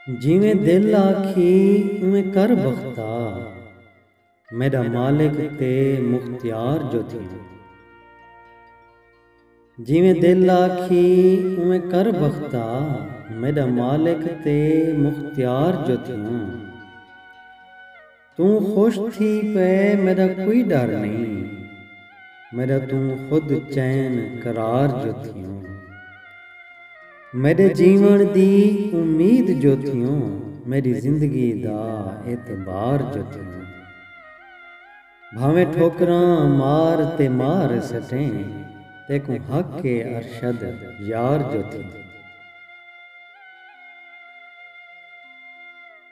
जिवें दिल आखी उवें कर बख्ता, मेरा मालिक ते मुख्तियार जो थियूं। जिवें दिल आखी उवें कर बख्ता, मेरा मालिक ते मुख्तियार जो थियूं। तू खुश थी पे मेरा कोई डर नहीं, मेरा तू खुद चैन करार जो थियूं। मेरे जीवन दी उम्मीद जो थियूं, मेरी जिंदगी दा एतबार जो थियूं। भावें ठोकरां मार ते मार सटें, तेकू हक के अरशद यार जो थियूं।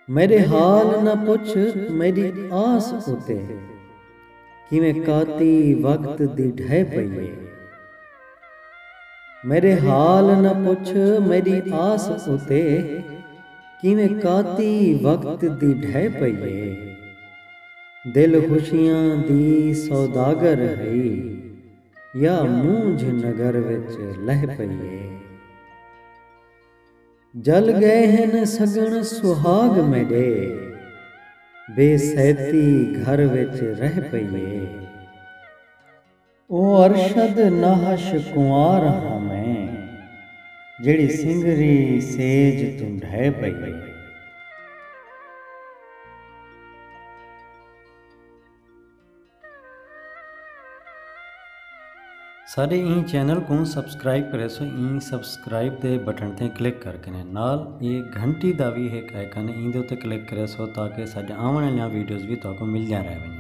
मेरे हाल न पुछ मेरी आस उते, किवें काती वक्त दी ढह पईए। मेरे हाल न पुछ मेरी आस उते, किवें काती वक्त दी ढह पईए। दिल खुशियां दी सौदागर है, या मूंझ नगर विच लह पईए। जल गए हैं सगन सुहाग मेरे, बेसैती घर विच रह पईए। ओ अरशद नाहश कुंवार हां मैं, जेड़ी सिंगरी सेज तू ढह पई। सारे ई चैनल को सब्सक्राइब करे सो ई सब्सक्राइब दे बटन ते क्लिक करके ने नाल ये घंटी दा भी एक आइकन इंदे उत्ते क्लिक करे सो ताकि साडे आने वाली वीडियोज़ भी तुहानू मिल जा रहे।